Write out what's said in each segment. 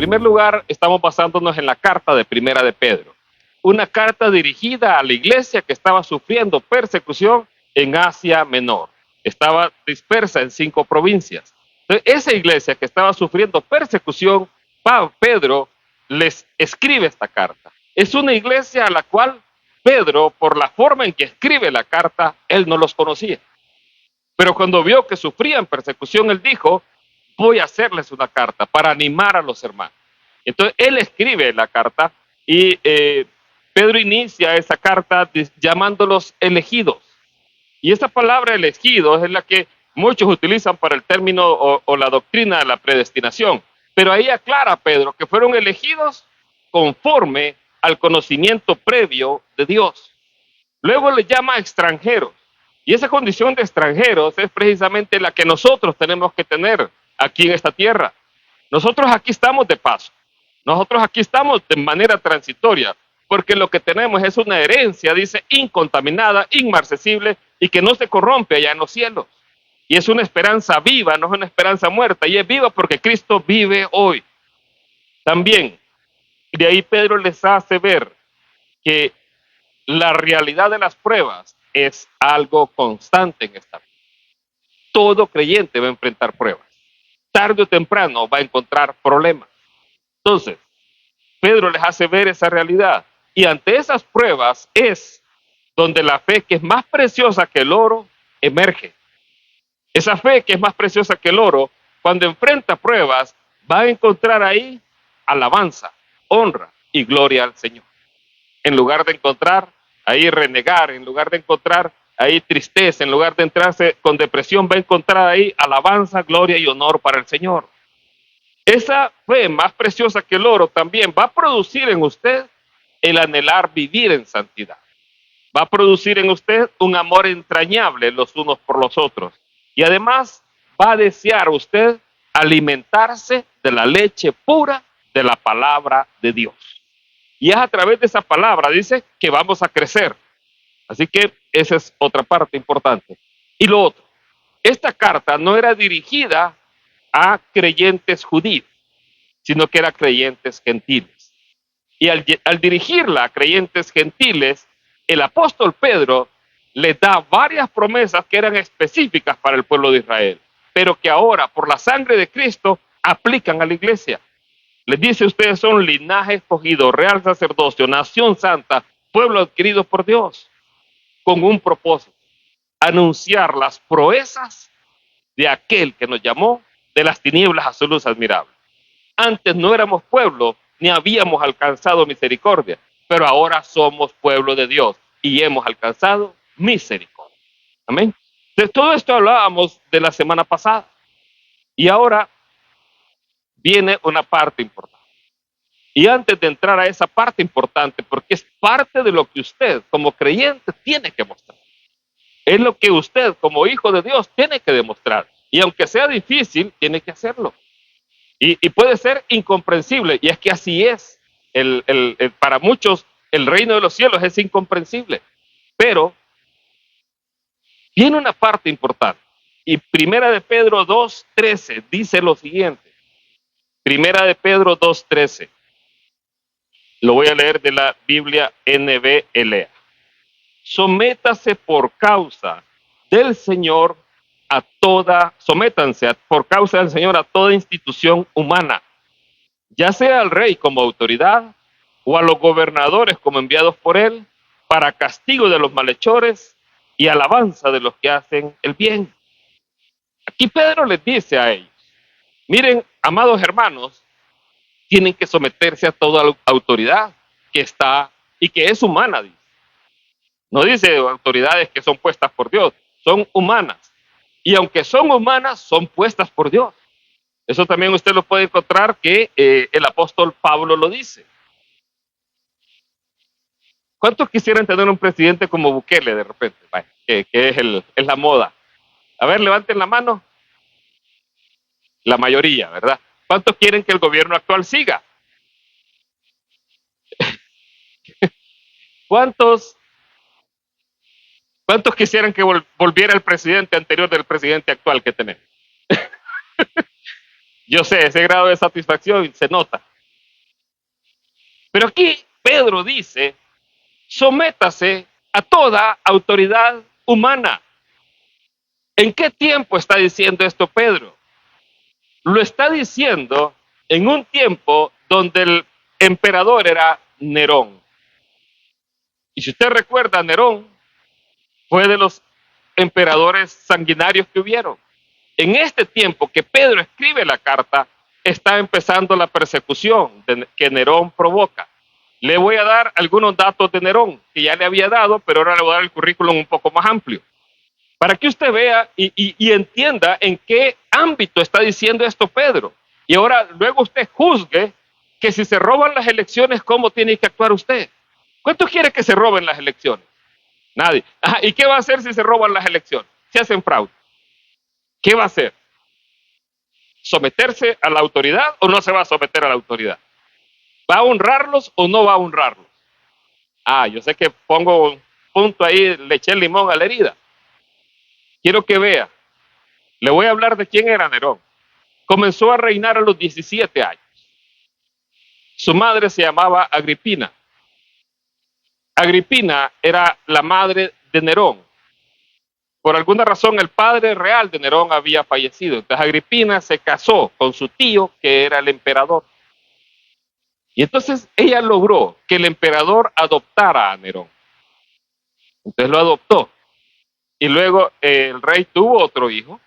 primer lugar, estamos basándonos en la carta de Primera de Pedro. Una carta dirigida a la iglesia que estaba sufriendo persecución en Asia Menor. Estaba dispersa en 5 provincias. Entonces, esa iglesia que estaba sufriendo persecución, Pedro les escribe esta carta. Es una iglesia a la cual Pedro, por la forma en que escribe la carta, él no los conocía. Pero cuando vio que sufrían persecución, él dijo, voy a hacerles una carta para animar a los hermanos. Entonces, él escribe la carta y Pedro inicia esa carta llamándolos elegidos. Y esa palabra elegidos es la que muchos utilizan para el término o la doctrina de la predestinación. Pero ahí aclara Pedro que fueron elegidos conforme al conocimiento previo de Dios. Luego le llama extranjeros. Y esa condición de extranjeros es precisamente la que nosotros tenemos que tener aquí en esta tierra. Nosotros aquí estamos de paso. Nosotros aquí estamos de manera transitoria, porque lo que tenemos es una herencia, dice, incontaminada, inmarcesible y que no se corrompe allá en los cielos. Y es una esperanza viva, no es una esperanza muerta. Y es viva porque Cristo vive hoy. También, de ahí Pedro les hace ver que la realidad de las pruebas es algo constante en esta vida. Todo creyente va a enfrentar pruebas. Tarde o temprano va a encontrar problemas. Entonces, Pedro les hace ver esa realidad. Y ante esas pruebas es donde la fe que es más preciosa que el oro emerge. Esa fe que es más preciosa que el oro, cuando enfrenta pruebas, va a encontrar ahí alabanza, honra y gloria al Señor. En lugar de encontrar ahí renegar, en lugar de encontrar ahí tristeza, en lugar de entrarse con depresión, va a encontrar ahí alabanza, gloria y honor para el Señor. Esa fe más preciosa que el oro también va a producir en usted el anhelar vivir en santidad. Va a producir en usted un amor entrañable los unos por los otros. Y además va a desear usted alimentarse de la leche pura de la palabra de Dios. Y es a través de esa palabra, dice, que vamos a crecer. Así que esa es otra parte importante. Y lo otro, esta carta no era dirigida a creyentes judíos, sino que era a creyentes gentiles. Y al dirigirla a creyentes gentiles, el apóstol Pedro les da varias promesas que eran específicas para el pueblo de Israel, pero que ahora, por la sangre de Cristo, aplican a la iglesia. Les dice, ustedes son linaje escogido, real sacerdocio, nación santa, pueblo adquirido por Dios, con un propósito, anunciar las proezas de aquel que nos llamó de las tinieblas a su luz admirable. Antes no éramos pueblo, ni habíamos alcanzado misericordia, pero ahora somos pueblo de Dios y hemos alcanzado misericordia. Amén. De todo esto hablábamos de la semana pasada. Y ahora viene una parte importante. Y antes de entrar a esa parte importante, porque es parte de lo que usted como creyente tiene que mostrar. Es lo que usted como hijo de Dios tiene que demostrar. Y aunque sea difícil, tiene que hacerlo. Y puede ser incomprensible. Y es que así es. Para muchos el reino de los cielos es incomprensible. Pero viene una parte importante. Y Primera de Pedro 2:13 dice lo siguiente. Primera de Pedro 2:13. Lo voy a leer de la Biblia NBLA. Sométase por causa del Señor sométanse por causa del Señor a toda institución humana, ya sea al rey como autoridad o a los gobernadores como enviados por él, para castigo de los malhechores y alabanza de los que hacen el bien. Aquí Pedro les dice a ellos, miren, amados hermanos, tienen que someterse a toda autoridad que está y que es humana, dice. No dice autoridades que son puestas por Dios, son humanas. Y aunque son humanas, son puestas por Dios. Eso también usted lo puede encontrar que el apóstol Pablo lo dice. ¿Cuántos quisieran tener un presidente como Bukele de repente? Que es la moda. A ver, levanten la mano. La mayoría, ¿verdad? ¿Cuántos quieren que el gobierno actual siga? ¿Cuántos quisieran que volviera el presidente anterior del presidente actual que tenemos? Yo sé, ese grado de satisfacción se nota. Pero aquí Pedro dice, sométase a toda autoridad humana. ¿En qué tiempo está diciendo esto Pedro? Lo está diciendo en un tiempo donde el emperador era Nerón. Y si usted recuerda, Nerón fue de los emperadores sanguinarios que hubieron. En este tiempo que Pedro escribe la carta, está empezando la persecución que Nerón provoca. Le voy a dar algunos datos de Nerón, que ya le había dado, pero ahora le voy a dar el currículum un poco más amplio, para que usted vea y entienda en qué ámbito está diciendo esto Pedro. Y ahora, luego usted juzgue que si se roban las elecciones, ¿cómo tiene que actuar usted? ¿Cuántos quiere que se roben las elecciones? Nadie. Ajá, ¿y qué va a hacer si se roban las elecciones? Si hacen fraude. ¿Qué va a hacer? ¿Someterse a la autoridad o no se va a someter a la autoridad? ¿Va a honrarlos o no va a honrarlos? Yo sé que pongo un punto ahí, le eché limón a la herida. Quiero que vea. Le voy a hablar de quién era Nerón. Comenzó a reinar a los 17 años. Su madre se llamaba Agripina. Agripina era la madre de Nerón. Por alguna razón el padre real de Nerón había fallecido. Entonces Agripina se casó con su tío, que era el emperador. Y entonces ella logró que el emperador adoptara a Nerón. Entonces lo adoptó. Y luego el rey tuvo otro hijo,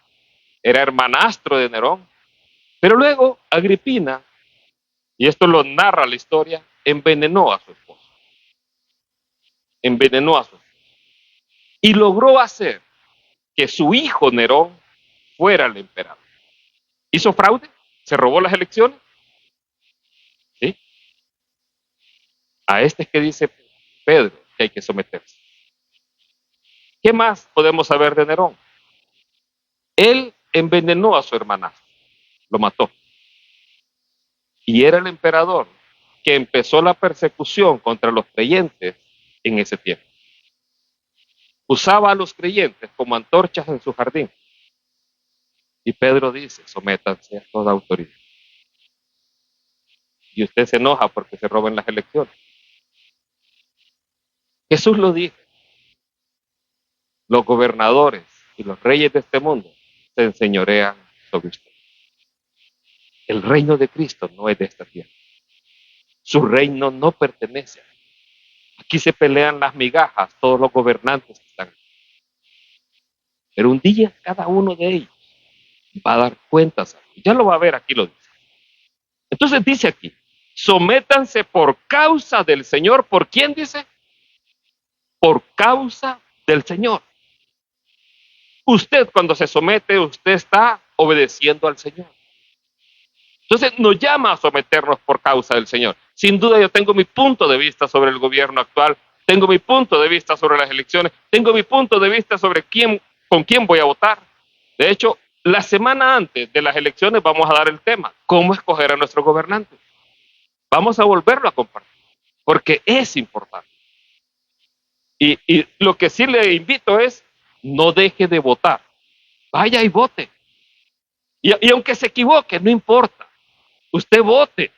era hermanastro de Nerón. Pero luego Agripina, y esto lo narra la historia, envenenó a su esposo. Envenenó a su esposo. Y logró hacer que su hijo Nerón fuera el emperador. ¿Hizo fraude? ¿Se robó las elecciones? ¿Sí? A este es que dice Pedro que hay que someterse. ¿Qué más podemos saber de Nerón? Él envenenó a su hermanastro, lo mató. Y era el emperador que empezó la persecución contra los creyentes en ese tiempo. Usaba a los creyentes como antorchas en su jardín. Y Pedro dice, sométanse a toda autoridad. Y usted se enoja porque se roban las elecciones. Jesús lo dijo. Los gobernadores y los reyes de este mundo se enseñorean sobre usted. El reino de Cristo no es de esta tierra. Su reino no pertenece a él. Aquí se pelean las migajas todos los gobernantes que están aquí. Pero un día cada uno de ellos va a dar cuentas. Ya lo va a ver, aquí lo dice. Entonces dice aquí, sométanse por causa del Señor. ¿Por quién dice? Por causa del Señor. Usted cuando se somete, usted está obedeciendo al Señor. Entonces nos llama a someternos por causa del Señor. Sin duda yo tengo mi punto de vista sobre el gobierno actual, tengo mi punto de vista sobre las elecciones, tengo mi punto de vista sobre con quién voy a votar. De hecho, la semana antes de las elecciones vamos a dar el tema, cómo escoger a nuestro gobernante. Vamos a volverlo a compartir, porque es importante. Y lo que sí le invito es, no deje de votar. Vaya y vote. Y aunque se equivoque, no importa. Usted vote.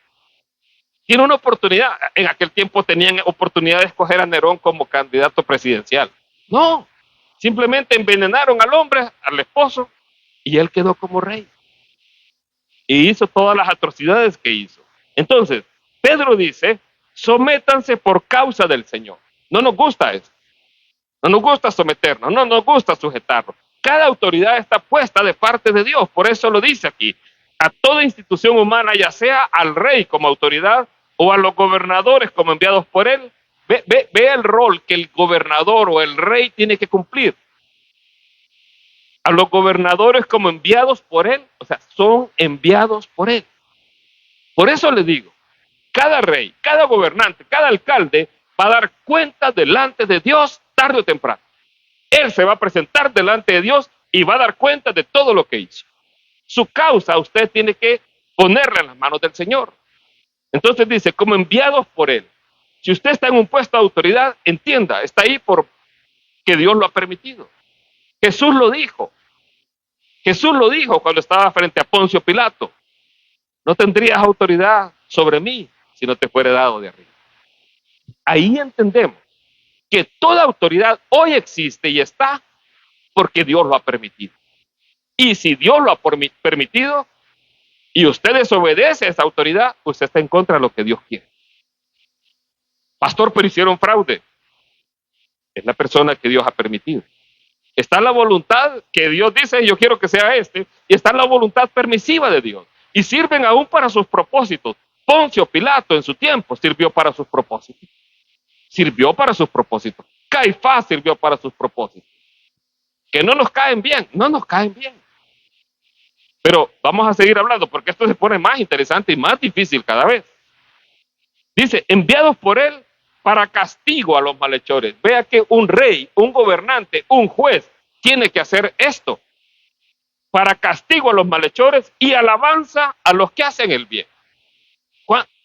Tiene una oportunidad. En aquel tiempo tenían oportunidad de escoger a Nerón como candidato presidencial. No. Simplemente envenenaron al hombre, al esposo, y él quedó como rey. Y hizo todas las atrocidades que hizo. Entonces, Pedro dice, sométanse por causa del Señor. No nos gusta eso. No nos gusta someternos, no nos gusta sujetarnos. Cada autoridad está puesta de parte de Dios, por eso lo dice aquí. A toda institución humana, ya sea al rey como autoridad o a los gobernadores como enviados por él, ve el rol que el gobernador o el rey tiene que cumplir. A los gobernadores como enviados por él, o sea, son enviados por él. Por eso le digo, cada rey, cada gobernante, cada alcalde va a dar cuenta delante de Dios tarde o temprano. Él se va a presentar delante de Dios y va a dar cuenta de todo lo que hizo. Su causa usted tiene que ponerla en las manos del Señor. Entonces dice, como enviados por Él. Si usted está en un puesto de autoridad, entienda, está ahí porque Dios lo ha permitido. Jesús lo dijo. Jesús lo dijo cuando estaba frente a Poncio Pilato. No tendrías autoridad sobre mí si no te fuera dado de arriba. Ahí entendemos que toda autoridad hoy existe y está porque Dios lo ha permitido. Y si Dios lo ha permitido y usted desobedece a esa autoridad, usted está en contra de lo que Dios quiere. Pastor, pero hicieron fraude. Es la persona que Dios ha permitido. Está la voluntad que Dios dice, yo quiero que sea este, y está la voluntad permisiva de Dios. Y sirven aún para sus propósitos. Poncio Pilato en su tiempo sirvió para sus propósitos. Sirvió para sus propósitos. Caifás sirvió para sus propósitos. Que no nos caen bien, no nos caen bien. Pero vamos a seguir hablando porque esto se pone más interesante y más difícil cada vez. Dice, enviados por él para castigo a los malhechores. Vea que un rey, un gobernante, un juez tiene que hacer esto. Para castigo a los malhechores y alabanza a los que hacen el bien.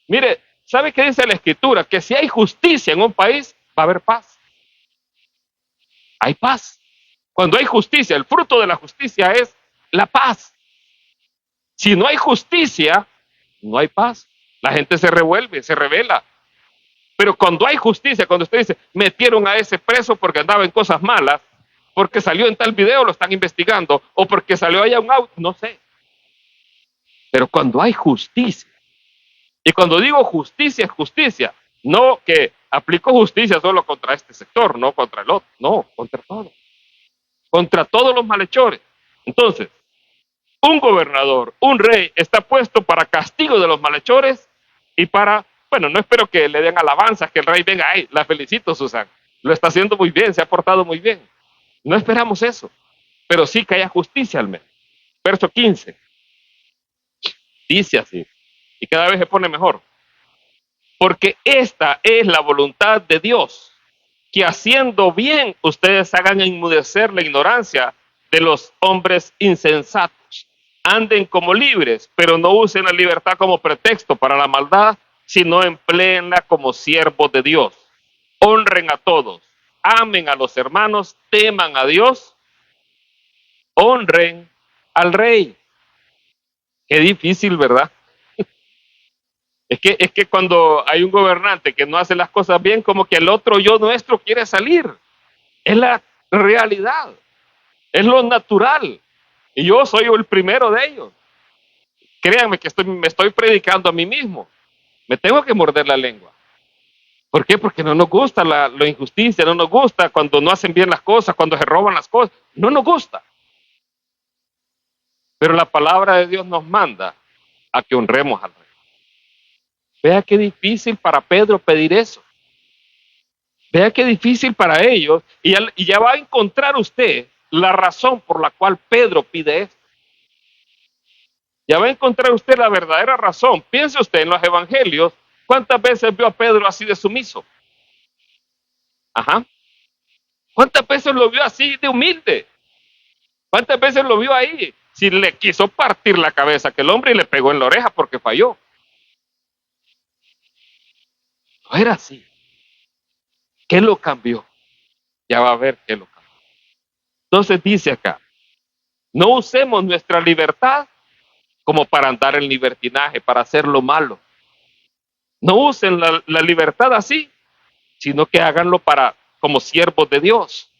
Mire, ¿sabe qué dice la Escritura? Que si hay justicia en un país, va a haber paz. Hay paz. Cuando hay justicia, el fruto de la justicia es la paz. Si no hay justicia, no hay paz. La gente se revuelve, se rebela. Pero cuando hay justicia, cuando usted dice, metieron a ese preso porque andaba en cosas malas, porque salió en tal video, lo están investigando, o porque salió allá un auto, no sé. Pero cuando hay justicia, y cuando digo justicia, es justicia, no que aplico justicia solo contra este sector, no contra el otro, no, contra todos los malhechores. Entonces, un gobernador, un rey, está puesto para castigo de los malhechores y para, bueno, no espero que le den alabanzas, que el rey venga, ay, la felicito, Susan, lo está haciendo muy bien, se ha portado muy bien. No esperamos eso, pero sí que haya justicia al menos. Verso 15, dice así, y cada vez se pone mejor. Porque esta es la voluntad de Dios, que haciendo bien ustedes hagan enmudecer la ignorancia de los hombres insensatos. Anden como libres, pero no usen la libertad como pretexto para la maldad, sino empleenla como siervos de Dios. Honren a todos, amen a los hermanos, teman a Dios, honren al rey. Qué difícil, ¿verdad? Es que cuando hay un gobernante que no hace las cosas bien, como que el otro yo nuestro quiere salir. Es la realidad, es lo natural. Y yo soy el primero de ellos. Créanme que me estoy predicando a mí mismo. Me tengo que morder la lengua. ¿Por qué? Porque no nos gusta la injusticia, no nos gusta cuando no hacen bien las cosas, cuando se roban las cosas. No nos gusta. Pero la palabra de Dios nos manda a que honremos al rey. Vea qué difícil para Pedro pedir eso. Vea qué difícil para ellos. Y ya va a encontrar usted la razón por la cual Pedro pide esto. Ya va a encontrar usted la verdadera razón. Piense usted en los evangelios. ¿Cuántas veces vio a Pedro así de sumiso? Ajá. ¿Cuántas veces lo vio así de humilde? ¿Cuántas veces lo vio ahí? Si le quiso partir la cabeza a aquel hombre y le pegó en la oreja porque falló. No era así. ¿Qué lo cambió? Ya va a ver qué lo cambió. Entonces dice acá, no usemos nuestra libertad como para andar en libertinaje, para hacer lo malo. No usen la libertad así, sino que háganlo como siervos de Dios.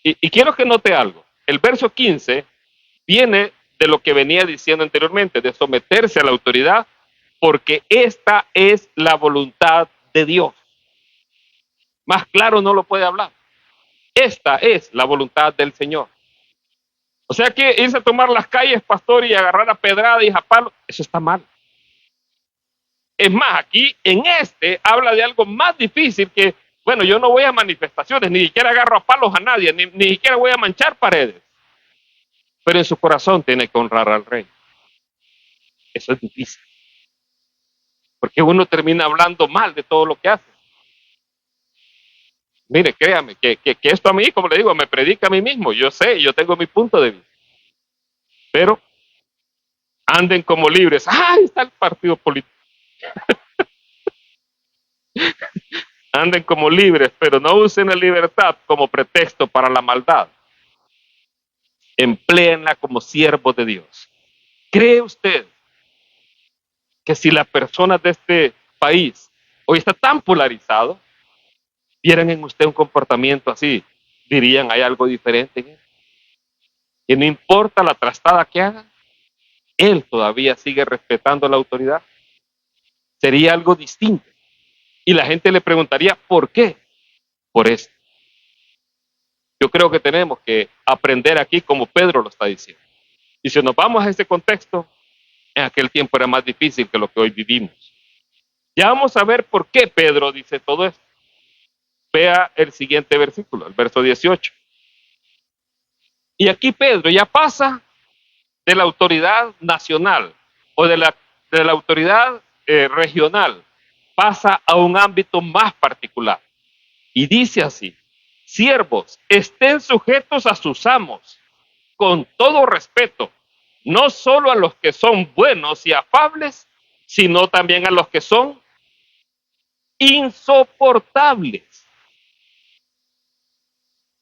Y quiero que note algo. El verso 15 viene de lo que venía diciendo anteriormente, de someterse a la autoridad, porque esta es la voluntad de Dios. Más claro no lo puede hablar. Esta es la voluntad del Señor. O sea que irse a tomar las calles, pastor, y agarrar a pedrada y a palo, eso está mal. Es más, aquí en habla de algo más difícil que, bueno, yo no voy a manifestaciones, ni siquiera agarro a palos a nadie, ni siquiera voy a manchar paredes. Pero en su corazón tiene que honrar al rey. Eso es difícil. Porque uno termina hablando mal de todo lo que hace. Mire, créame, que esto a mí, como le digo, me predica a mí mismo. Yo sé, yo tengo mi punto de vista. Pero anden como libres. ¡Ay, está el partido político! Anden como libres, pero no usen la libertad como pretexto para la maldad. Empléenla como siervos de Dios. ¿Cree usted que si las personas de este país hoy está tan polarizado, vieran en usted un comportamiento así, dirían, hay algo diferente en él. Que no importa la trastada que haga, él todavía sigue respetando la autoridad. Sería algo distinto. Y la gente le preguntaría, ¿por qué? Por esto. Yo creo que tenemos que aprender aquí como Pedro lo está diciendo. Y si nos vamos a ese contexto, en aquel tiempo era más difícil que lo que hoy vivimos. Ya vamos a ver por qué Pedro dice todo esto. Vea el siguiente versículo, el verso 18. Y aquí Pedro ya pasa de la autoridad nacional o de la autoridad regional, pasa a un ámbito más particular. Y dice así, siervos, estén sujetos a sus amos, con todo respeto, no solo a los que son buenos y afables, sino también a los que son insoportables.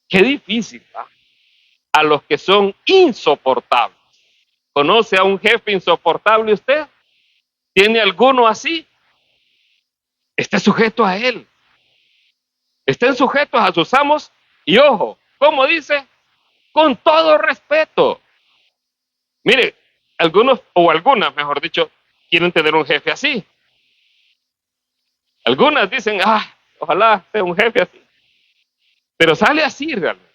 Qué difícil, ¿verdad? A los que son insoportables. ¿Conoce a un jefe insoportable usted? ¿Tiene alguno así? Esté sujeto a él. Estén sujetos a sus amos y ojo, ¿cómo dice? Con todo respeto. Mire, algunos o algunas, mejor dicho, quieren tener un jefe así. Algunas dicen, ojalá sea un jefe así. Pero sale así realmente.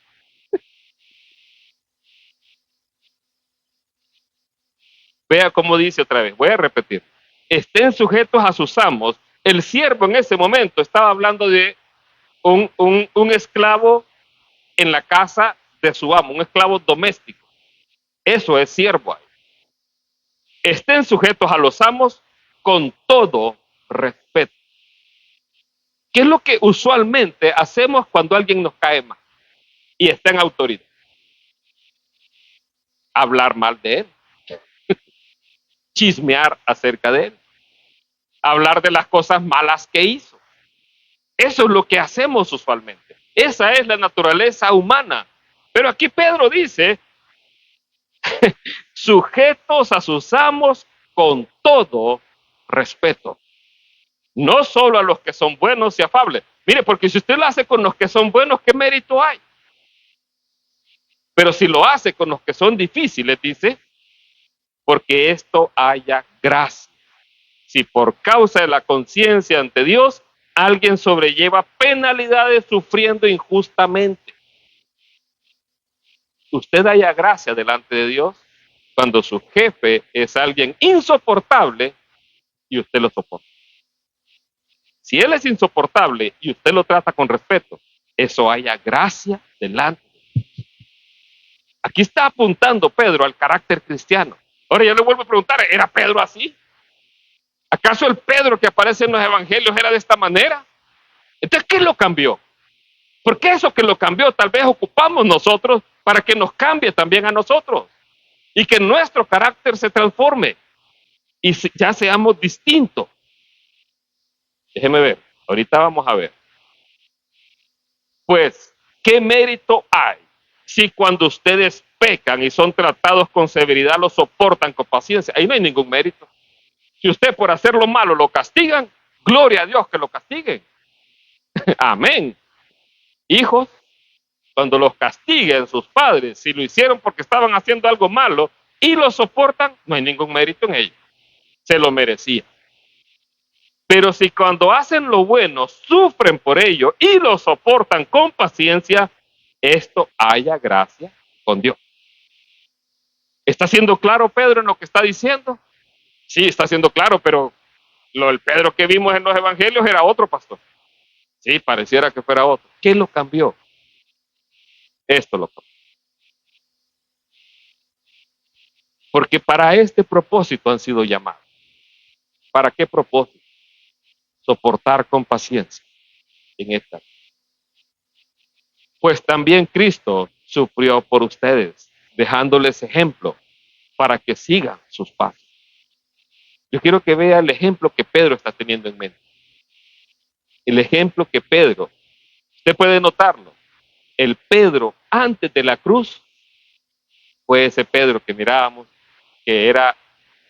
Vea cómo dice otra vez, voy a repetir. Estén sujetos a sus amos. El siervo en ese momento estaba hablando de un esclavo en la casa de su amo, un esclavo doméstico. Eso es siervo ahí. Estén sujetos a los amos con todo respeto. ¿Qué es lo que usualmente hacemos cuando alguien nos cae mal y está en autoridad? Hablar mal de él, chismear acerca de él, hablar de las cosas malas que hizo. Eso es lo que hacemos usualmente. Esa es la naturaleza humana. Pero aquí Pedro dice, sujetos a sus amos con todo respeto. No solo a los que son buenos y afables. Mire, porque si usted lo hace con los que son buenos, ¿qué mérito hay? Pero si lo hace con los que son difíciles, dice, porque esto haya gracia. Si por causa de la conciencia ante Dios, alguien sobrelleva penalidades sufriendo injustamente. Usted haya gracia delante de Dios cuando su jefe es alguien insoportable y usted lo soporta. Si él es insoportable y usted lo trata con respeto, eso haya gracia delante de Dios. Aquí está apuntando Pedro al carácter cristiano. Ahora yo le vuelvo a preguntar, ¿era Pedro así? ¿Acaso el Pedro que aparece en los evangelios era de esta manera? Entonces, ¿qué lo cambió? Porque eso que lo cambió tal vez ocupamos nosotros para que nos cambie también a nosotros y que nuestro carácter se transforme y ya seamos distintos. Déjeme ver, ahorita vamos a ver. Pues, ¿qué mérito hay si cuando ustedes pecan y son tratados con severidad lo soportan con paciencia? Ahí no hay ningún mérito. Si usted por hacer lo malo lo castigan, gloria a Dios que lo castiguen. Amén. Hijos, cuando los castiguen sus padres, si lo hicieron porque estaban haciendo algo malo y lo soportan, no hay ningún mérito en ello. Se lo merecía. Pero si cuando hacen lo bueno, sufren por ello y lo soportan con paciencia, esto haya gracia con Dios. ¿Está siendo claro Pedro en lo que está diciendo? Sí, está siendo claro, pero el Pedro que vimos en los evangelios era otro pastor. Sí, pareciera que fuera otro. ¿Qué lo cambió? Esto lo cambió. Porque para este propósito han sido llamados. ¿Para qué propósito? Soportar con paciencia en esta vida. Pues también Cristo sufrió por ustedes, dejándoles ejemplo para que sigan sus pasos. Yo quiero que vea el ejemplo que Pedro está teniendo en mente. El ejemplo que Pedro, usted puede notarlo, el Pedro antes de la cruz fue ese Pedro que mirábamos, que era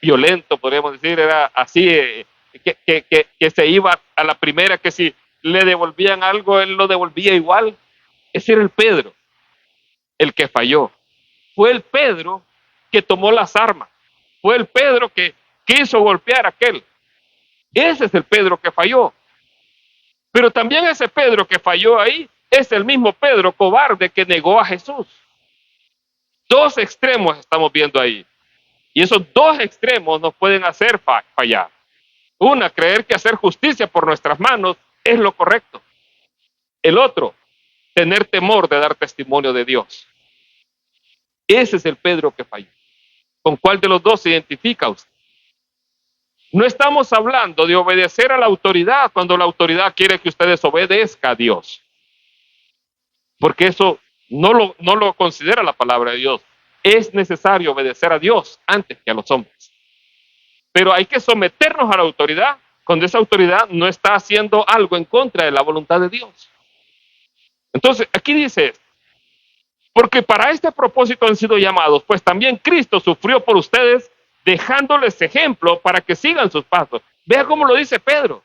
violento, podríamos decir, era así, que se iba a la primera, que si le devolvían algo, él lo devolvía igual. Ese era el Pedro, el que falló. Fue el Pedro que tomó las armas. Fue el Pedro que quiso golpear a aquel. Ese es el Pedro que falló. Pero también ese Pedro que falló ahí es el mismo Pedro cobarde que negó a Jesús. Dos extremos estamos viendo ahí. Y esos dos extremos nos pueden hacer fallar. Una, creer que hacer justicia por nuestras manos es lo correcto. El otro, tener temor de dar testimonio de Dios. Ese es el Pedro que falló. ¿Con cuál de los dos se identifica usted? No estamos hablando de obedecer a la autoridad cuando la autoridad quiere que usted desobedezca a Dios. Porque eso no lo considera la palabra de Dios. Es necesario obedecer a Dios antes que a los hombres. Pero hay que someternos a la autoridad cuando esa autoridad no está haciendo algo en contra de la voluntad de Dios. Entonces, aquí dice, porque para este propósito han sido llamados, pues también Cristo sufrió por ustedes, dejándoles ejemplo para que sigan sus pasos. Vea cómo lo dice Pedro.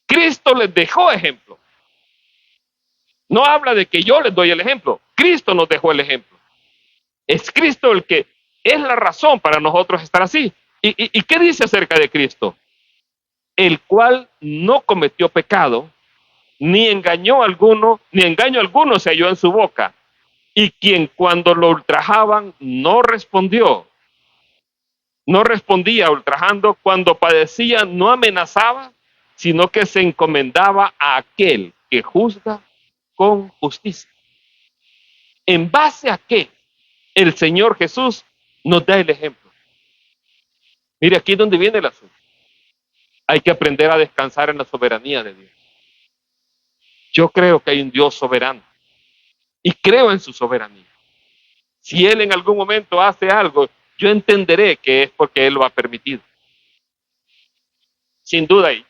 Cristo les dejó ejemplo. No habla de que yo les doy el ejemplo. Cristo nos dejó el ejemplo. Es Cristo el que es la razón para nosotros estar así. ¿Y qué dice acerca de Cristo? El cual no cometió pecado, ni engaño alguno se halló en su boca, y quien cuando lo ultrajaban no respondía ultrajando, cuando padecía no amenazaba, sino que se encomendaba a aquel que juzga con justicia. ¿En base a qué el Señor Jesús nos da el ejemplo? Mire, aquí es donde viene el asunto. Hay que aprender a descansar en la soberanía de Dios. Yo creo que hay un Dios soberano y creo en su soberanía. Si Él en algún momento hace algo, yo entenderé que es porque Él lo ha permitido. Sin duda, y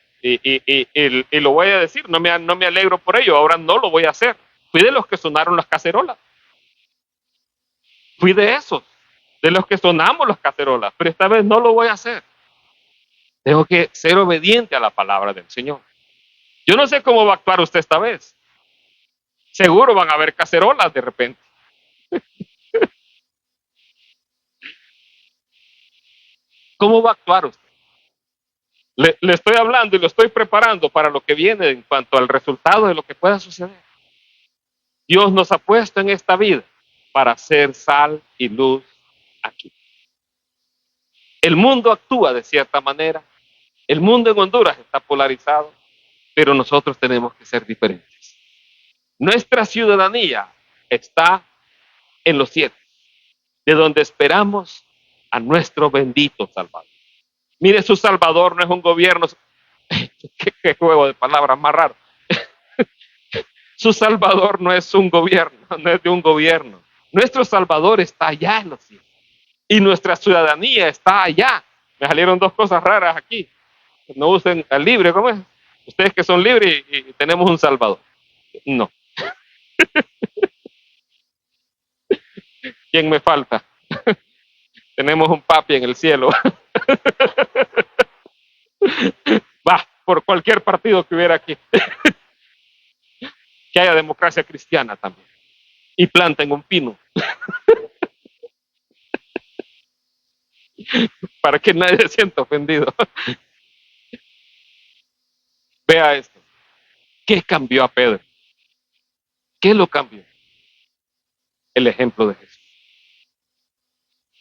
lo voy a decir, no me alegro por ello, ahora no lo voy a hacer. Fui de los que sonaron las cacerolas. Fui de esos, de los que sonamos las cacerolas, pero esta vez no lo voy a hacer. Tengo que ser obediente a la palabra del Señor. Yo no sé cómo va a actuar usted esta vez. Seguro van a haber cacerolas de repente. ¿Cómo va a actuar usted? Le estoy hablando y lo estoy preparando para lo que viene en cuanto al resultado de lo que pueda suceder. Dios nos ha puesto en esta vida para ser sal y luz aquí. El mundo actúa de cierta manera. El mundo en Honduras está polarizado, pero nosotros tenemos que ser diferentes. Nuestra ciudadanía está en los cielos, de donde esperamos a nuestro bendito Salvador. Mire, su Salvador no es un gobierno. Qué juego de palabras más raro. Su Salvador no es un gobierno, no es de un gobierno. Nuestro Salvador está allá en los cielos. Y nuestra ciudadanía está allá. Me salieron dos cosas raras aquí. No usen al libre, ¿cómo es? Ustedes que son libres y tenemos un Salvador. No. ¿Quién me falta? Tenemos un papi en el cielo. Va, por cualquier partido que hubiera aquí. Que haya democracia cristiana también. Y planten un pino. Para que nadie se sienta ofendido. Vea esto. ¿Qué cambió a Pedro? ¿Qué lo cambió? El ejemplo de Jesús.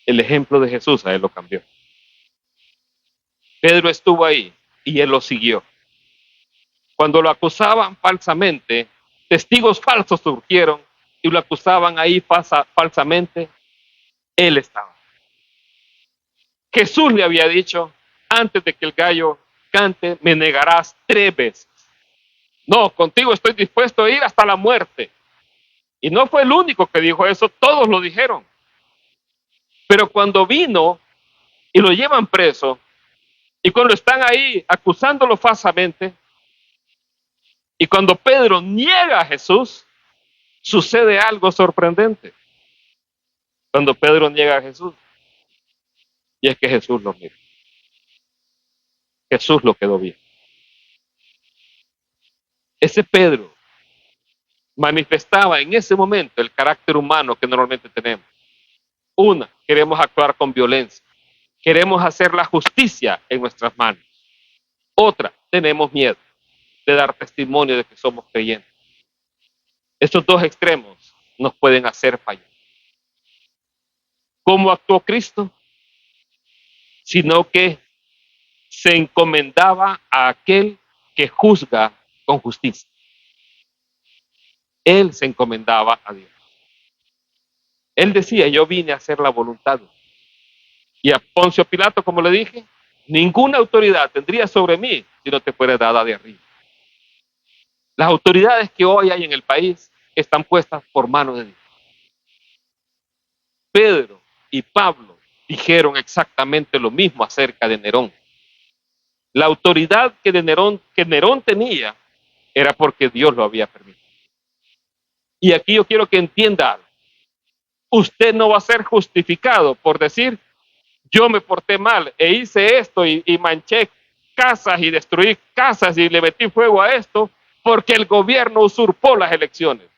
El ejemplo de Jesús a él lo cambió. Pedro estuvo ahí y él lo siguió. Cuando lo acusaban falsamente, testigos falsos surgieron y lo acusaban ahí falsamente, él estaba. Jesús le había dicho, antes de que el gallo cante, me negarás 3 veces. No, contigo estoy dispuesto a ir hasta la muerte. Y no fue el único que dijo eso, todos lo dijeron. Pero cuando vino y lo llevan preso, y cuando están ahí acusándolo falsamente, y cuando Pedro niega a Jesús, sucede algo sorprendente. Cuando Pedro niega a Jesús, y es que Jesús lo mira. Jesús lo quedó bien. Ese Pedro manifestaba en ese momento el carácter humano que normalmente tenemos. Una, queremos actuar con violencia. Queremos hacer la justicia en nuestras manos. Otra, tenemos miedo de dar testimonio de que somos creyentes. Estos dos extremos nos pueden hacer fallar. ¿Cómo actuó Cristo? Sino que se encomendaba a aquel que juzga con justicia. Él se encomendaba a Dios. Él decía, yo vine a hacer la voluntad de Dios. Y a Poncio Pilato, como le dije, ninguna autoridad tendría sobre mí si no te fuera dada de arriba. Las autoridades que hoy hay en el país están puestas por mano de Dios. Pedro y Pablo dijeron exactamente lo mismo acerca de Nerón. La autoridad que Nerón tenía era porque Dios lo había permitido. Y aquí yo quiero que entienda algo. Usted no va a ser justificado por decir, yo me porté mal e hice esto y manché casas y destruí casas y le metí fuego a esto porque el gobierno usurpó las elecciones.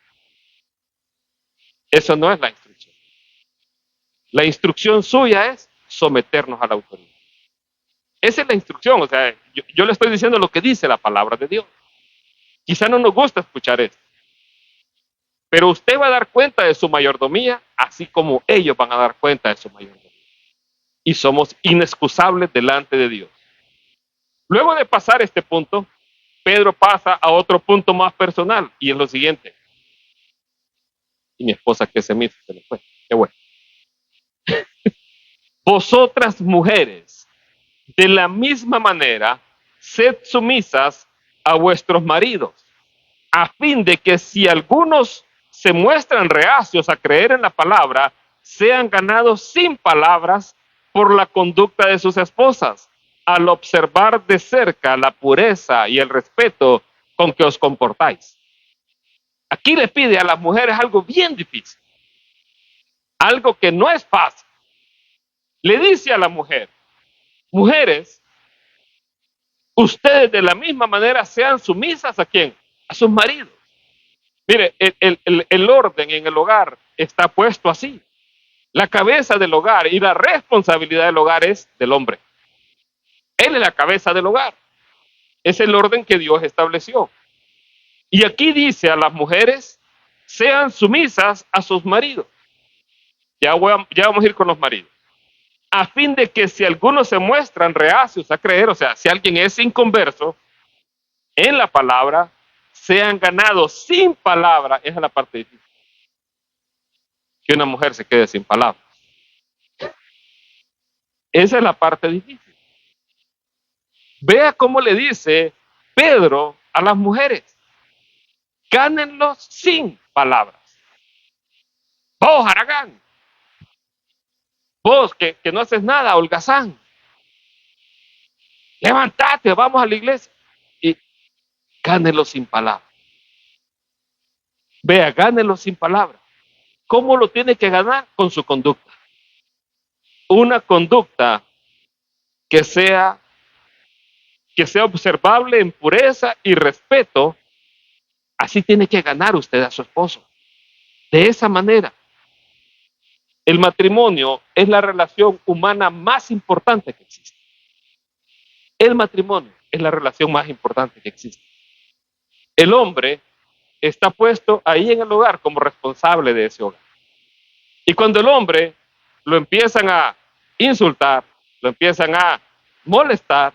Eso no es la instrucción. La instrucción suya es someternos a la autoridad. Esa es la instrucción, o sea, yo le estoy diciendo lo que dice la palabra de Dios. Quizá no nos gusta escuchar esto, pero usted va a dar cuenta de su mayordomía, así como ellos van a dar cuenta de su mayordomía. Y somos inexcusables delante de Dios. Luego de pasar este punto, Pedro pasa a otro punto más personal, y es lo siguiente. Y mi esposa que se me hizo, se le fue. Qué bueno. Vosotras mujeres, de la misma manera, sed sumisas a vuestros maridos, a fin de que si algunos se muestran reacios a creer en la palabra, sean ganados sin palabras por la conducta de sus esposas, al observar de cerca la pureza y el respeto con que os comportáis. Aquí le pide a las mujeres algo bien difícil, algo que no es fácil. Le dice a la mujer, mujeres, ustedes de la misma manera sean sumisas ¿a quién? A sus maridos. Mire, el orden en el hogar está puesto así. La cabeza del hogar y la responsabilidad del hogar es del hombre. Él es la cabeza del hogar. Es el orden que Dios estableció. Y aquí dice a las mujeres, sean sumisas a sus maridos. Ya vamos a ir con los maridos. A fin de que si algunos se muestran reacios a creer, o sea, si alguien es inconverso en la palabra, sean ganados sin palabra. Esa es la parte difícil. Que una mujer se quede sin palabras. Esa es la parte difícil. Vea cómo le dice Pedro a las mujeres. Gánenlos sin palabras. Vos, Aragán. Vos que no haces nada, holgazán. Levántate, vamos a la iglesia. Y gánenlos sin palabras. Vea, gánenlos sin palabras. ¿Cómo lo tiene que ganar? Con su conducta. Una conducta que sea observable en pureza y respeto. Así tiene que ganar usted a su esposo. De esa manera. El matrimonio es la relación humana más importante que existe. El matrimonio es la relación más importante que existe. El hombre está puesto ahí en el hogar como responsable de ese hogar. Y cuando el hombre lo empiezan a insultar, lo empiezan a molestar,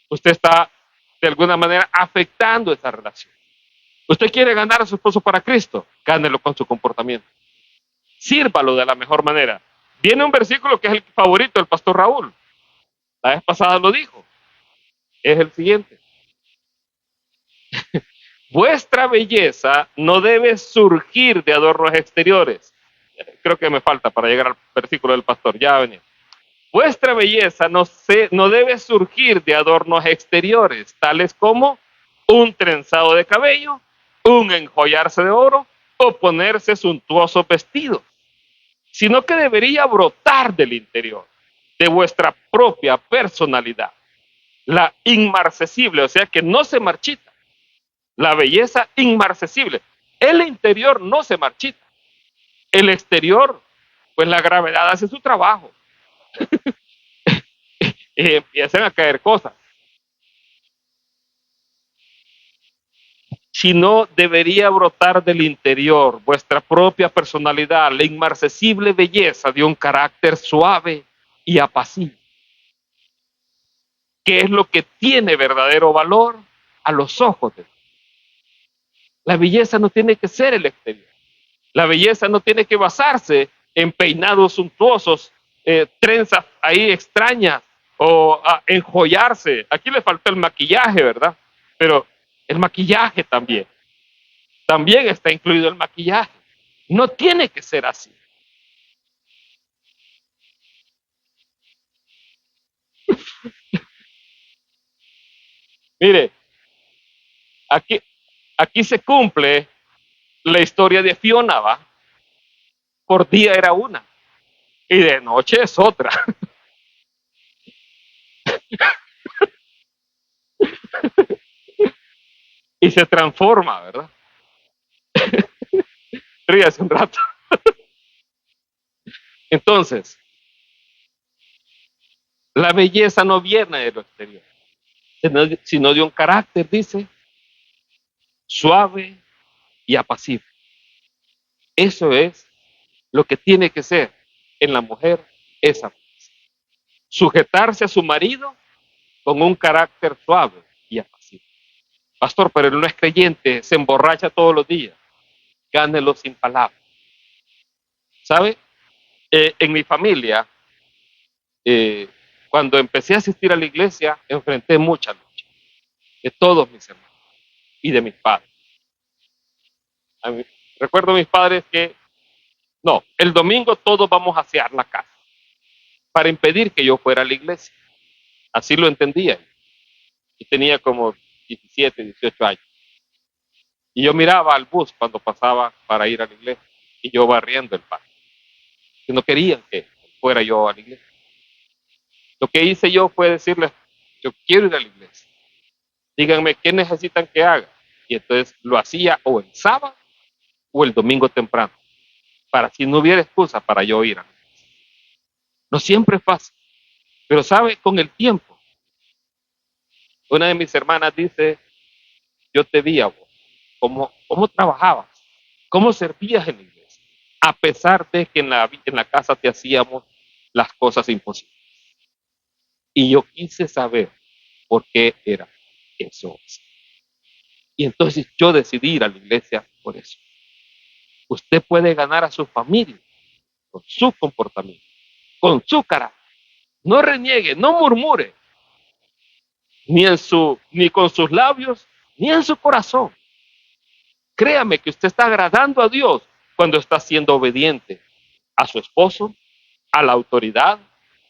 usted está de alguna manera afectando esa relación. Usted quiere ganar a su esposo para Cristo, gánelo con su comportamiento. Sírvalo de la mejor manera. Viene un versículo que es el favorito del pastor Raúl. La vez pasada lo dijo. Es el siguiente. Vuestra belleza no debe surgir de adornos exteriores. Creo que me falta para llegar al versículo del pastor. Ya venía. Vuestra belleza no debe surgir de adornos exteriores, tales como un trenzado de cabello, un enjollarse de oro o ponerse suntuosos vestidos, sino que debería brotar del interior, de vuestra propia personalidad, la inmarcesible, o sea que no se marchita, La belleza inmarcesible. El interior no se marchita. El exterior, pues la gravedad hace su trabajo. Y empiezan a caer cosas. Si no, debería brotar del interior vuestra propia personalidad, la inmarcesible belleza de un carácter suave y apacible, que es lo que tiene verdadero valor a los ojos de Dios. La belleza no tiene que ser el exterior. La belleza no tiene que basarse en peinados suntuosos, trenzas ahí extrañas o enjollarse. Aquí le falta el maquillaje, ¿verdad? Pero el maquillaje también está incluido el maquillaje. No tiene que ser así. Mire, aquí, aquí se cumple la historia de Fiona, ¿va? Por día era una y de noche es otra. Y se transforma, ¿verdad? Ríase un rato. Entonces, la belleza no viene de lo exterior, sino de un carácter, dice, suave y apacible. Eso es lo que tiene que ser en la mujer esa. Sujetarse a su marido con un carácter suave y apacible. Pastor, pero él no es creyente, se emborracha todos los días. Gánelo sin palabras. ¿Sabe? En mi familia, eh, cuando empecé a asistir a la iglesia, enfrenté muchas luchas de todos mis hermanos y de mis padres. A mí, recuerdo a mis padres que, no, el domingo todos vamos a asear la casa para impedir que yo fuera a la iglesia. Así lo entendía. Y tenía como 17, 18 años. Y yo miraba al bus cuando pasaba para ir a la iglesia y yo barriendo el patio. Que no querían que fuera yo a la iglesia. Lo que hice yo fue decirles, yo quiero ir a la iglesia. Díganme qué necesitan que haga. Y entonces lo hacía o el sábado o el domingo temprano, para si no hubiera excusa para yo ir a la iglesia. No siempre es fácil, pero sabe, con el tiempo, una de mis hermanas dice, yo te vi a vos, cómo trabajabas, cómo servías en la iglesia, a pesar de que en la casa te hacíamos las cosas imposibles. Y yo quise saber por qué era eso. Y entonces yo decidí ir a la iglesia por eso. Usted puede ganar a su familia con su comportamiento, con su carácter. No reniegue, no murmure, ni con sus labios, ni en su corazón. Créame que usted está agradando a Dios cuando está siendo obediente a su esposo, a la autoridad,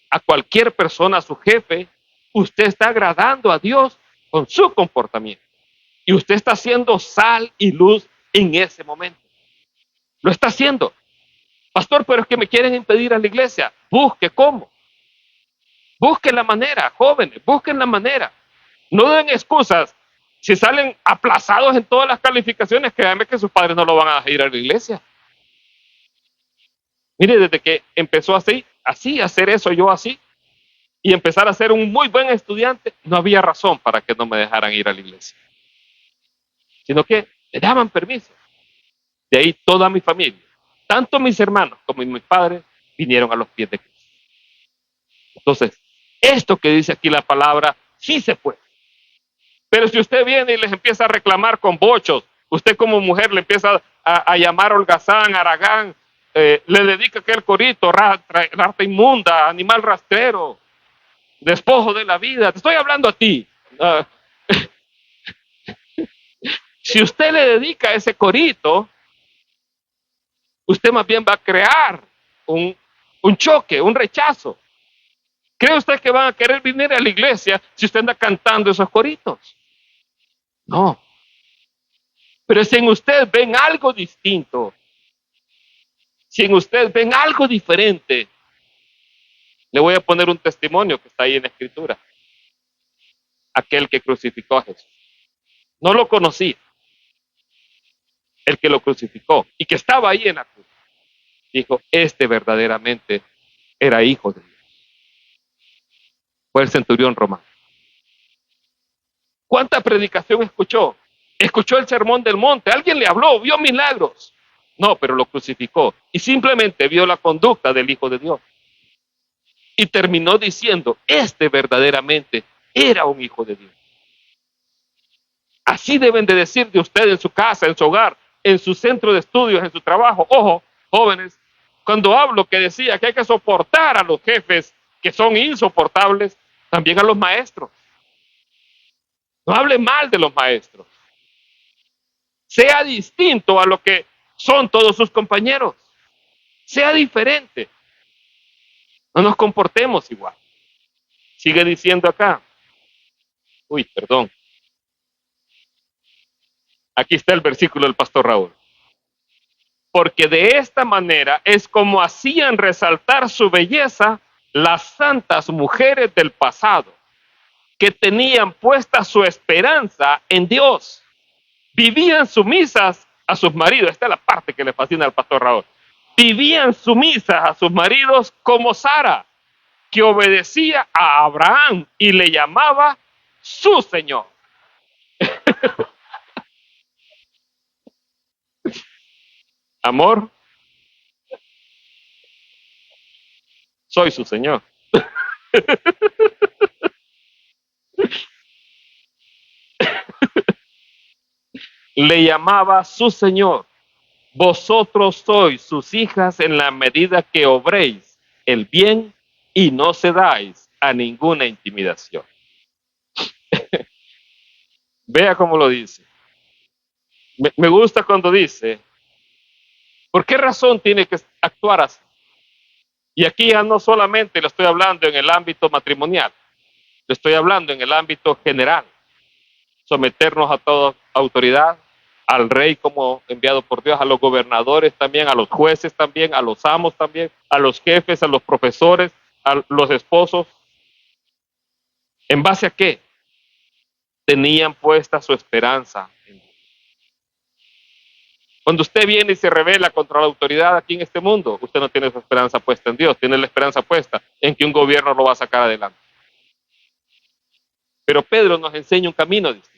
a cualquier persona, a su jefe. Usted está agradando a Dios con su comportamiento. Y usted está haciendo sal y luz en ese momento. Lo está haciendo. Pastor, pero es que me quieren impedir a la iglesia. Busque cómo. Busquen la manera, jóvenes, busquen la manera. No den excusas. Si salen aplazados en todas las calificaciones, créanme que sus padres no lo van a dejar ir a la iglesia. Mire, desde que empezó así, hacer eso yo así, y empezar a ser un muy buen estudiante, no había razón para que no me dejaran ir a la iglesia. Sino que me daban permiso. De ahí toda mi familia, tanto mis hermanos como mis padres, vinieron a los pies de Cristo. Entonces, esto que dice aquí la palabra, sí se puede. Pero si usted viene y les empieza a reclamar con bochos, usted como mujer le empieza a llamar holgazán, aragán, le dedica aquel corito, rata inmunda, animal rastrero, despojo de la vida. Te estoy hablando a ti. Si usted le dedica ese corito, usted más bien va a crear un choque, un rechazo. ¿Cree usted que van a querer venir a la iglesia si usted anda cantando esos coritos? No. Pero si en usted ven algo distinto, si en usted ven algo diferente, le voy a poner un testimonio que está ahí en la escritura. Aquel que crucificó a Jesús. No lo conocí, el que lo crucificó y que estaba ahí en la cruz, dijo, este verdaderamente era hijo de Dios. Fue el centurión romano. ¿Cuánta predicación escuchó? Escuchó el sermón del monte, alguien le habló, vio milagros. No, pero lo crucificó y simplemente vio la conducta del Hijo de Dios. Y terminó diciendo, este verdaderamente era un hijo de Dios. Así deben de decir de usted en su casa, en su hogar, en su centro de estudios, en su trabajo. Ojo, jóvenes, cuando hablo que decía que hay que soportar a los jefes que son insoportables, también a los maestros. No hable mal de los maestros. Sea distinto a lo que son todos sus compañeros. Sea diferente. No nos comportemos igual. Sigue diciendo acá. Uy, perdón. Aquí está el versículo del pastor Raúl. Porque de esta manera es como hacían resaltar su belleza las santas mujeres del pasado, que tenían puesta su esperanza en Dios. Vivían sumisas a sus maridos. Esta es la parte que le fascina al pastor Raúl. Vivían sumisas a sus maridos como Sara, que obedecía a Abraham y le llamaba su Señor. Amor, soy su Señor. Le llamaba su Señor. Vosotros sois sus hijas en la medida que obréis el bien y no cedáis a ninguna intimidación. Vea cómo lo dice. Me gusta cuando dice, ¿por qué razón tiene que actuar así? Y aquí ya no solamente le estoy hablando en el ámbito matrimonial, le estoy hablando en el ámbito general. Someternos a toda autoridad, al rey como enviado por Dios, a los gobernadores también, a los jueces también, a los amos también, a los jefes, a los profesores, a los esposos. ¿En base a qué? Tenían puesta su esperanza en Dios. Cuando usted viene y se revela contra la autoridad aquí en este mundo, usted no tiene su esperanza puesta en Dios, tiene la esperanza puesta en que un gobierno lo va a sacar adelante. Pero Pedro nos enseña un camino distinto.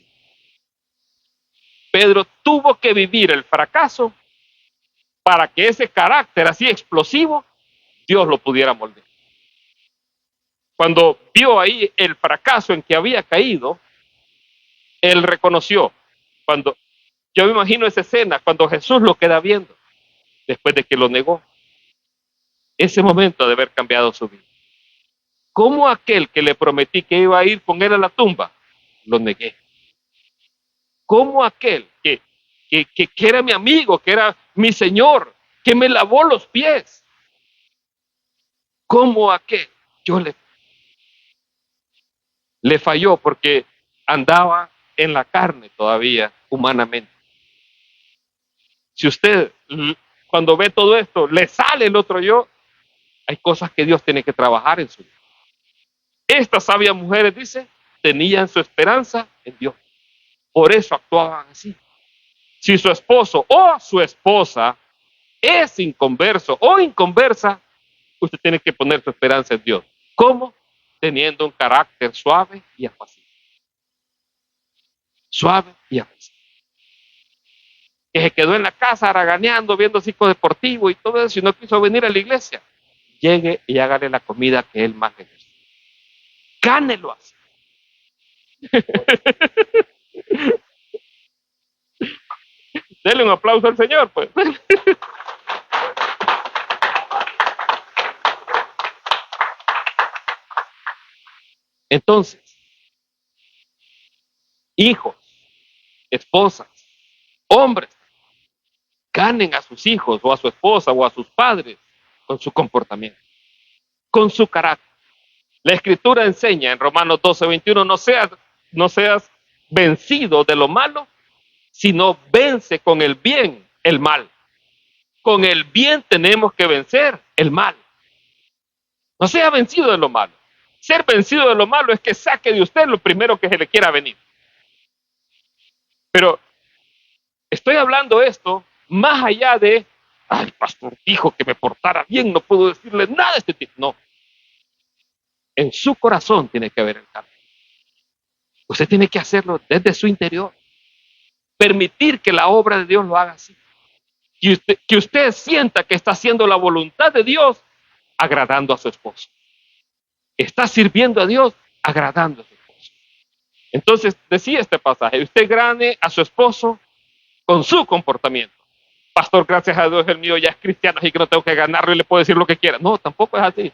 Pedro tuvo que vivir el fracaso para que ese carácter así explosivo, Dios lo pudiera moldear. Cuando vio ahí el fracaso en que había caído, él reconoció. Cuando yo me imagino esa escena, cuando Jesús lo queda viendo, después de que lo negó, ese momento de haber cambiado su vida. ¿Cómo aquel que le prometí que iba a ir con él a la tumba, lo negué? ¿Cómo aquel que era mi amigo, que era mi Señor, que me lavó los pies? ¿Cómo aquel? Yo le falló porque andaba en la carne todavía, humanamente. Si usted, cuando ve todo esto, le sale el otro yo, hay cosas que Dios tiene que trabajar en su vida. Estas sabias mujeres, dice, tenían su esperanza en Dios. Por eso actuaban así. Si su esposo o su esposa es inconverso o inconversa, usted tiene que poner su esperanza en Dios. ¿Cómo? Teniendo un carácter suave y apacible. Suave y apacible. Que se quedó en la casa haraganeando, viendo psicodeportivo y todo eso, y no quiso venir a la iglesia. Llegue y hágale la comida que él más le gusta. Gánelo así. Dele un aplauso al Señor, pues. Entonces, hijos, esposas, hombres, ganen a sus hijos o a su esposa o a sus padres con su comportamiento, con su carácter. La Escritura enseña en Romanos 12:21, no seas vencido de lo malo, sino vence con el bien el mal. Con el bien tenemos que vencer el mal. No sea vencido de lo malo. Ser vencido de lo malo es que saque de usted lo primero que se le quiera venir. Pero Estoy hablando esto más allá de, ay, el pastor dijo que me portara bien, no puedo decirle nada a este tipo. No, en su corazón tiene que haber el cambio. Usted tiene que hacerlo desde su interior. Permitir que la obra de Dios lo haga así. Que usted sienta que está haciendo la voluntad de Dios agradando a su esposo. Está sirviendo a Dios agradando a su esposo. Entonces, decía este pasaje, usted gane a su esposo con su comportamiento. Pastor, gracias a Dios el mío ya es cristiano, así que no tengo que ganarlo y le puedo decir lo que quiera. No, tampoco es así.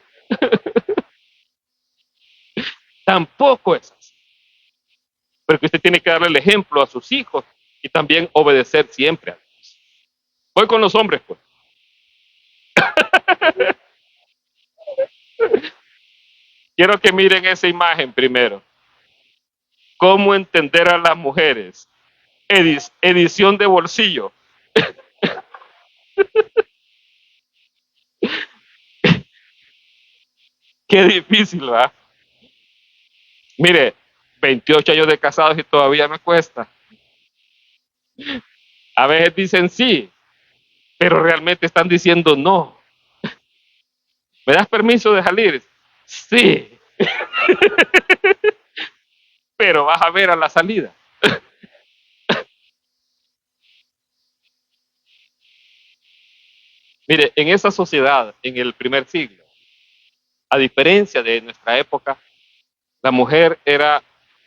Tampoco es así. Porque usted tiene que darle el ejemplo a sus hijos y también obedecer siempre a Dios. Voy con los hombres, pues. Quiero que miren esa imagen primero. ¿Cómo entender a las mujeres? Edición de bolsillo. Qué difícil, ¿verdad? Mire, 28 años de casados y todavía me cuesta. A veces dicen sí, pero realmente están diciendo no. ¿Me das permiso de salir? Sí, pero vas a ver a la salida. Mire, en esa sociedad, en el primer siglo, a diferencia de nuestra época, la mujer era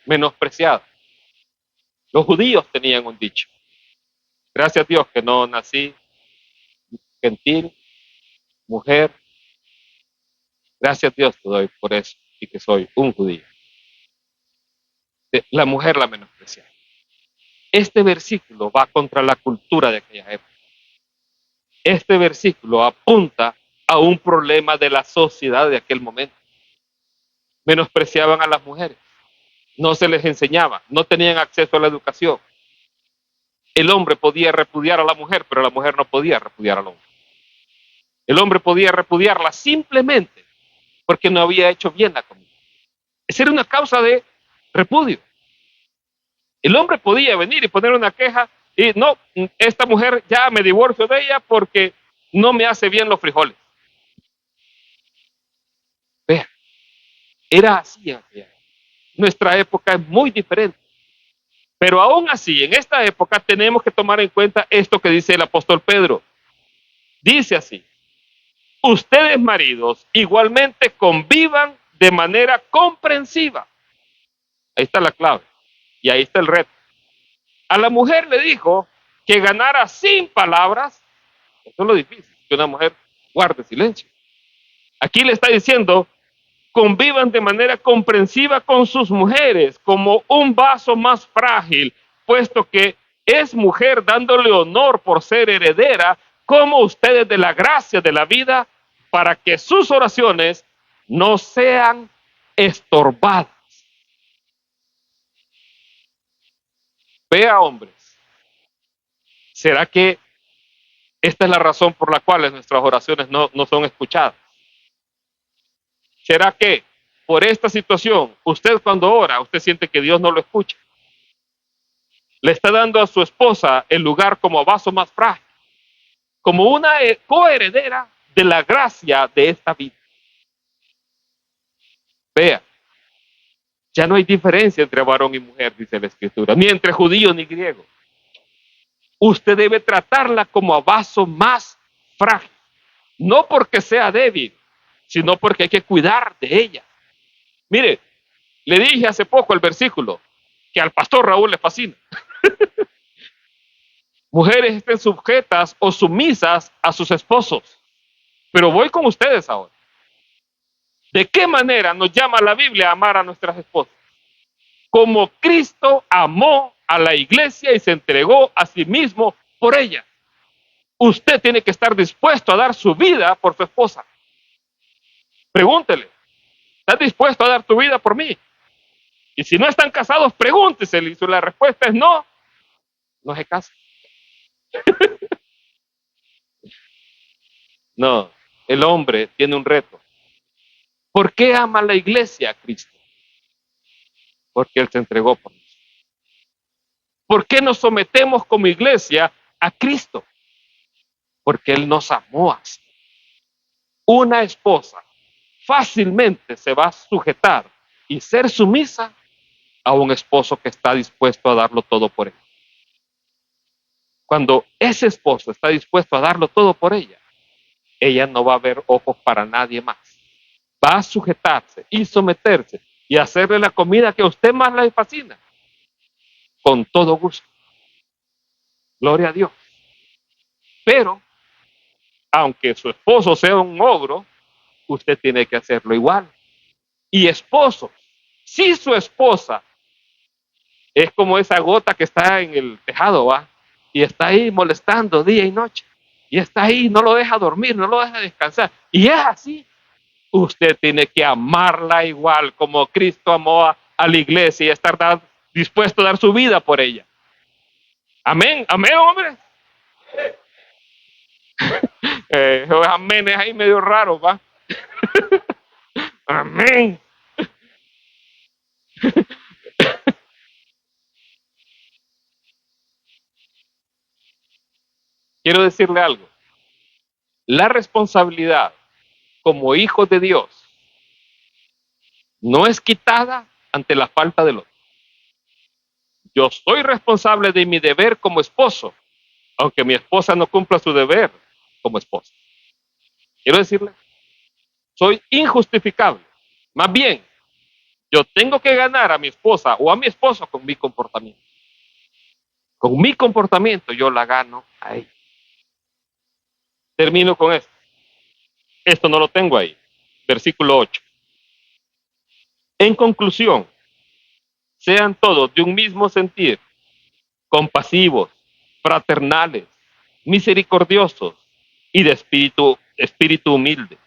menospreciada. Los judíos tenían un dicho. Gracias a Dios que no nací gentil, mujer. Gracias a Dios te doy por eso y que soy un judío. La mujer la menospreciaba. Este versículo va contra la cultura de aquella época. Este versículo apunta a un problema de la sociedad de aquel momento. Menospreciaban a las mujeres, no se les enseñaba, no tenían acceso a la educación. El hombre podía repudiar a la mujer, pero la mujer no podía repudiar al hombre. El hombre podía repudiarla simplemente porque no había hecho bien la comida. Esa era una causa de repudio. El hombre podía venir y poner una queja y no, esta mujer ya me divorcio de ella porque no me hace bien los frijoles. Vea, era así. Nuestra época es muy diferente. Pero aún así, en esta época tenemos que tomar en cuenta esto que dice el apóstol Pedro. Dice así, ustedes maridos igualmente convivan de manera comprensiva. Ahí está la clave y ahí está el reto. A la mujer le dijo que ganara sin palabras. Eso es lo difícil, que una mujer guarde silencio. Aquí le está diciendo, convivan de manera comprensiva con sus mujeres, como un vaso más frágil, puesto que es mujer dándole honor por ser heredera, como ustedes de la gracia de la vida, para que sus oraciones no sean estorbadas. Vea, hombres, ¿será que esta es la razón por la cual nuestras oraciones no son escuchadas? ¿Será que por esta situación, usted cuando ora, usted siente que Dios no lo escucha? Le está dando a su esposa el lugar como vaso más frágil, como una coheredera de la gracia de esta vida. Vea, ya no hay diferencia entre varón y mujer, dice la Escritura, ni entre judío ni griego. Usted debe tratarla como a vaso más frágil, no porque sea débil, sino porque hay que cuidar de ella. Mire, le dije hace poco el versículo que al pastor Raúl le fascina. Mujeres estén sujetas o sumisas a sus esposos. Pero voy con ustedes ahora. ¿De qué manera nos llama la Biblia a amar a nuestras esposas? Como Cristo amó a la iglesia y se entregó a sí mismo por ella. Usted tiene que estar dispuesto a dar su vida por su esposa. Pregúntele, ¿estás dispuesto a dar tu vida por mí? Y si no están casados, pregúntesele. Y si la respuesta es no, no se casen. No, el hombre tiene un reto. ¿Por qué ama la iglesia a Cristo? Porque Él se entregó por nosotros. ¿Por qué nos sometemos como iglesia a Cristo? Porque Él nos amó así. Una esposa fácilmente se va a sujetar y ser sumisa a un esposo que está dispuesto a darlo todo por él. Cuando ese esposo está dispuesto a darlo todo por ella no va a ver ojos para nadie más. Va a sujetarse y someterse y hacerle la comida que a usted más le fascina, con todo gusto. Gloria a Dios. Pero, aunque su esposo sea un ogro, usted tiene que hacerlo igual. Y esposo, si su esposa es como esa gota que está en el tejado, ¿va? Y está ahí molestando día y noche. Y está ahí, no lo deja dormir, no lo deja descansar. Y es así. Usted tiene que amarla igual como Cristo amó a la iglesia y estar dispuesto a dar su vida por ella. Amén, amén, hombre. Amén es ahí medio raro, ¿va? Amén. Quiero decirle algo. La responsabilidad como hijos de Dios no es quitada ante la falta del otro. Yo soy responsable de mi deber como esposo, aunque mi esposa no cumpla su deber como esposa. Quiero decirle, soy injustificable. Más bien, yo tengo que ganar a mi esposa o a mi esposo con mi comportamiento. Con mi comportamiento yo la gano a ella. Termino con esto. Esto no lo tengo ahí. Versículo 8. En conclusión, sean todos de un mismo sentir, compasivos, fraternales, misericordiosos y de espíritu humilde,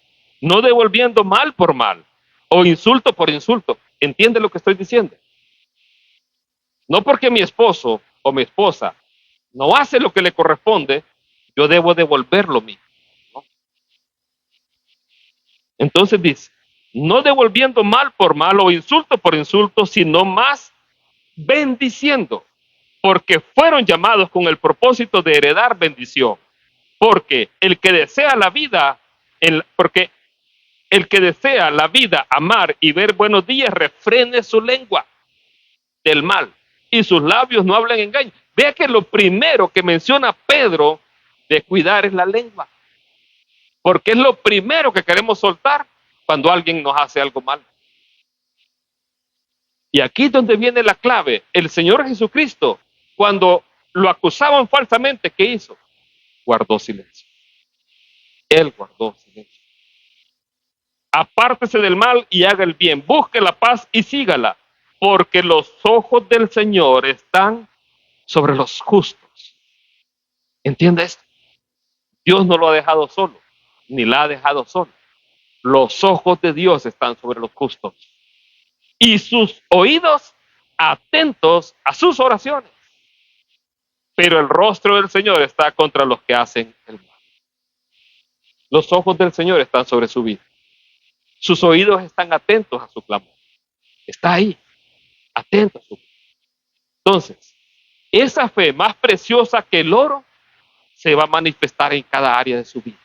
no devolviendo mal por mal o insulto por insulto. ¿Entiende lo que estoy diciendo? No porque mi esposo o mi esposa no hace lo que le corresponde, yo debo devolver lo mismo, ¿no? Entonces dice, no devolviendo mal por mal o insulto por insulto, sino más bendiciendo, porque fueron llamados con el propósito de heredar bendición. Porque el que desea la vida, porque el que desea la vida, amar y ver buenos días, refrene su lengua del mal y sus labios no hablan engaño. Vea que lo primero que menciona Pedro de cuidar es la lengua, porque es lo primero que queremos soltar cuando alguien nos hace algo mal. Y aquí es donde viene la clave. El Señor Jesucristo, cuando lo acusaban falsamente, ¿qué hizo? Guardó silencio. Él guardó silencio. Apártese del mal y haga el bien. Busque la paz y sígala, porque los ojos del Señor están sobre los justos. ¿Entiende esto? Dios no lo ha dejado solo, ni la ha dejado sola. Los ojos de Dios están sobre los justos y sus oídos atentos a sus oraciones. Pero el rostro del Señor está contra los que hacen el mal. Los ojos del Señor están sobre su vida. Sus oídos están atentos a su clamor. Está ahí, atento a su clamor. Entonces, esa fe más preciosa que el oro se va a manifestar en cada área de su vida.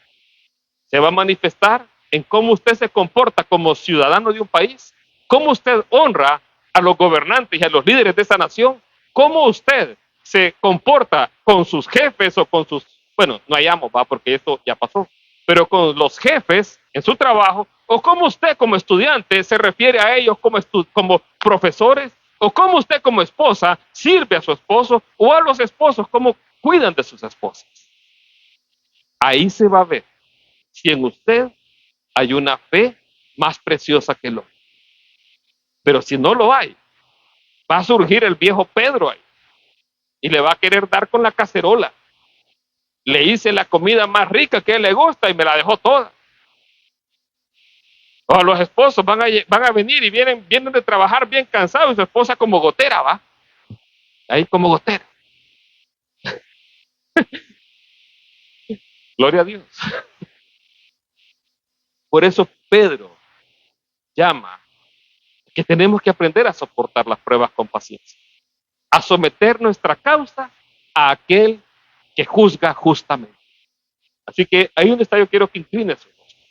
Se va a manifestar en cómo usted se comporta como ciudadano de un país, cómo usted honra a los gobernantes y a los líderes de esa nación, cómo usted se comporta con sus jefes o con sus, bueno, no hayamos, va, porque esto ya pasó, pero con los jefes en su trabajo, o cómo usted como estudiante se refiere a ellos como profesores, o cómo usted como esposa sirve a su esposo, o a los esposos cómo cuidan de sus esposas. Ahí se va a ver si en usted hay una fe más preciosa que el oro. Pero si no lo hay, va a surgir el viejo Pedro ahí y le va a querer dar con la cacerola. Le hice la comida más rica que a él le gusta y me la dejó toda. O los esposos van a venir y vienen de trabajar bien cansados y su esposa como gotera, va. Ahí como gotera. Gloria a Dios. Por eso Pedro llama que tenemos que aprender a soportar las pruebas con paciencia. a someter nuestra causa a aquel que juzga justamente. Así que ahí donde está, yo quiero que incline su rostro,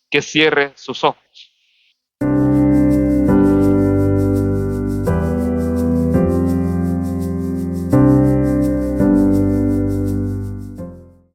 que cierre sus ojos.